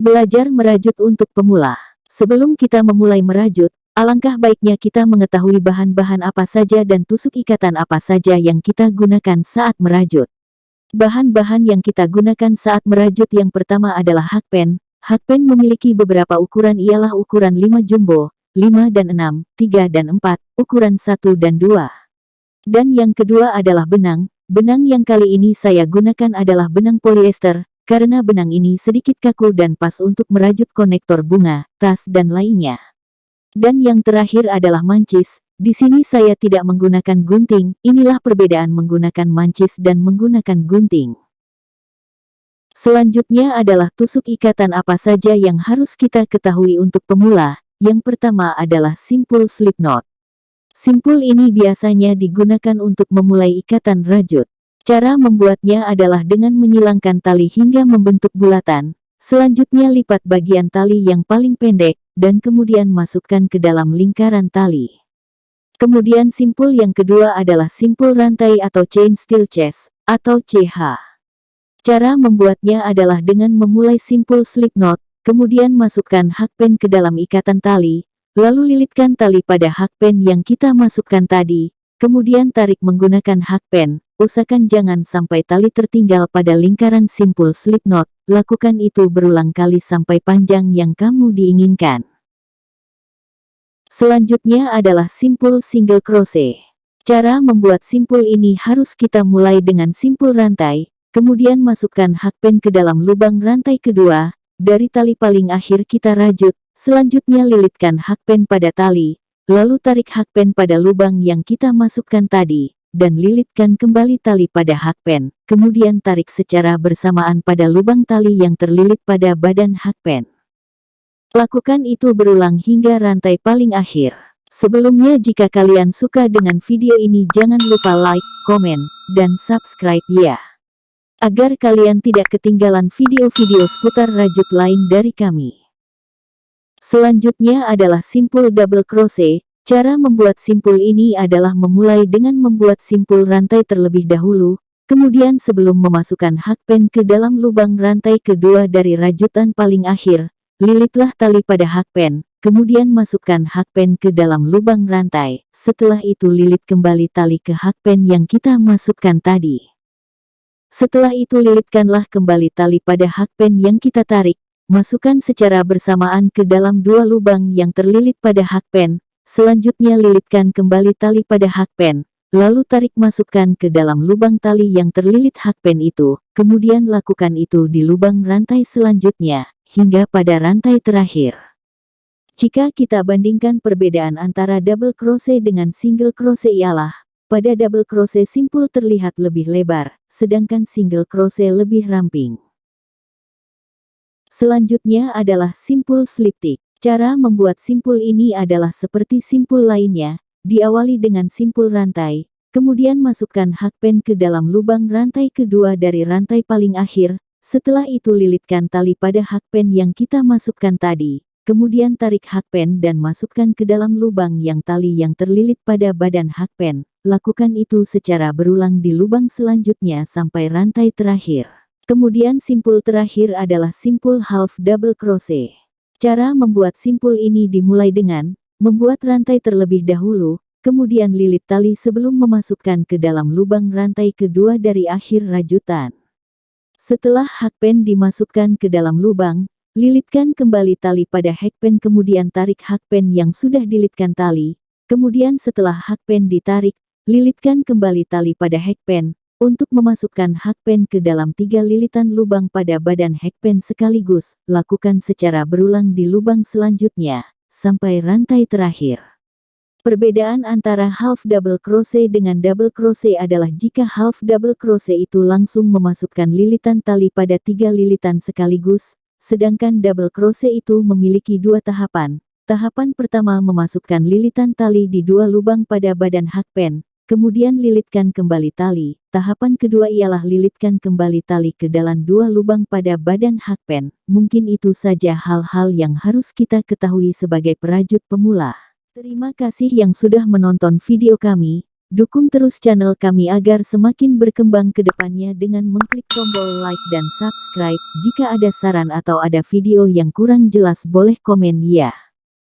Belajar merajut untuk pemula. Sebelum kita memulai merajut, alangkah baiknya kita mengetahui bahan-bahan apa saja dan tusuk ikatan apa saja yang kita gunakan saat merajut. Bahan-bahan yang kita gunakan saat merajut yang pertama adalah hakpen. Hakpen memiliki beberapa ukuran, ialah ukuran 5 jumbo, 5 dan 6, 3 dan 4, ukuran 1 dan 2. Dan yang kedua adalah benang. Benang yang kali ini saya gunakan adalah benang polyester, karena benang ini sedikit kaku dan pas untuk merajut konektor bunga, tas dan lainnya. Dan yang terakhir adalah mancis. Di sini saya tidak menggunakan gunting. Inilah perbedaan menggunakan mancis dan menggunakan gunting. Selanjutnya adalah tusuk ikatan apa saja yang harus kita ketahui untuk pemula. Yang pertama adalah simpul slip knot. Simpul ini biasanya digunakan untuk memulai ikatan rajut. Cara membuatnya adalah dengan menyilangkan tali hingga membentuk bulatan. Selanjutnya lipat bagian tali yang paling pendek, dan kemudian masukkan ke dalam lingkaran tali. Kemudian simpul yang kedua adalah simpul rantai atau chain steel chest, atau CH. Cara membuatnya adalah dengan memulai simpul slip knot, kemudian masukkan hakpen ke dalam ikatan tali, lalu lilitkan tali pada hakpen yang kita masukkan tadi, kemudian tarik menggunakan hakpen. Usahakan jangan sampai tali tertinggal pada lingkaran simpul slip knot. Lakukan itu berulang kali sampai panjang yang kamu diinginkan. Selanjutnya adalah simpul single crochet. Cara membuat simpul ini harus kita mulai dengan simpul rantai, kemudian masukkan hakpen ke dalam lubang rantai kedua. Dari tali paling akhir kita rajut, selanjutnya lilitkan hakpen pada tali, lalu tarik hakpen pada lubang yang kita masukkan tadi, dan lilitkan kembali tali pada hakpen, kemudian tarik secara bersamaan pada lubang tali yang terlilit pada badan hakpen. Lakukan itu berulang hingga rantai paling akhir. Sebelumnya jika kalian suka dengan video ini jangan lupa like, komen, dan subscribe ya. Agar kalian tidak ketinggalan video-video seputar rajut lain dari kami. Selanjutnya adalah simpul double crochet. Cara membuat simpul ini adalah memulai dengan membuat simpul rantai terlebih dahulu, kemudian sebelum memasukkan hakpen ke dalam lubang rantai kedua dari rajutan paling akhir, lilitlah tali pada hakpen, kemudian masukkan hakpen ke dalam lubang rantai. Setelah itu lilit kembali tali ke hakpen yang kita masukkan tadi. Setelah itu lilitkanlah kembali tali pada hakpen yang kita tarik, masukkan secara bersamaan ke dalam dua lubang yang terlilit pada hakpen. Selanjutnya lilitkan kembali tali pada hakpen, lalu tarik masukkan ke dalam lubang tali yang terlilit hakpen itu, kemudian lakukan itu di lubang rantai selanjutnya, hingga pada rantai terakhir. Jika kita bandingkan perbedaan antara double crochet dengan single crochet ialah, pada double crochet simpul terlihat lebih lebar, sedangkan single crochet lebih ramping. Selanjutnya adalah simpul slip tick. Cara membuat simpul ini adalah seperti simpul lainnya, diawali dengan simpul rantai, kemudian masukkan hakpen ke dalam lubang rantai kedua dari rantai paling akhir, setelah itu lilitkan tali pada hakpen yang kita masukkan tadi, kemudian tarik hakpen dan masukkan ke dalam lubang yang tali yang terlilit pada badan hakpen. Lakukan itu secara berulang di lubang selanjutnya sampai rantai terakhir. Kemudian simpul terakhir adalah simpul half double crochet. Cara membuat simpul ini dimulai dengan membuat rantai terlebih dahulu, kemudian lilit tali sebelum memasukkan ke dalam lubang rantai kedua dari akhir rajutan. Setelah hakpen dimasukkan ke dalam lubang, lilitkan kembali tali pada hakpen kemudian tarik hakpen yang sudah dililitkan tali, kemudian setelah hakpen ditarik, lilitkan kembali tali pada hakpen. Untuk memasukkan hakpen ke dalam 3 lilitan lubang pada badan hakpen sekaligus, lakukan secara berulang di lubang selanjutnya, sampai rantai terakhir. Perbedaan antara half double crochet dengan double crochet adalah jika half double crochet itu langsung memasukkan lilitan tali pada 3 lilitan sekaligus, sedangkan double crochet itu memiliki 2 tahapan. Tahapan pertama memasukkan lilitan tali di 2 lubang pada badan hakpen, kemudian lilitkan kembali tali. Tahapan kedua ialah lilitkan kembali tali ke dalam 2 lubang pada badan hakpen. Mungkin itu saja hal-hal yang harus kita ketahui sebagai perajut pemula. Terima kasih yang sudah menonton video kami. Dukung terus channel kami agar semakin berkembang ke depannya dengan mengklik tombol like dan subscribe. Jika ada saran atau ada video yang kurang jelas boleh komen ya.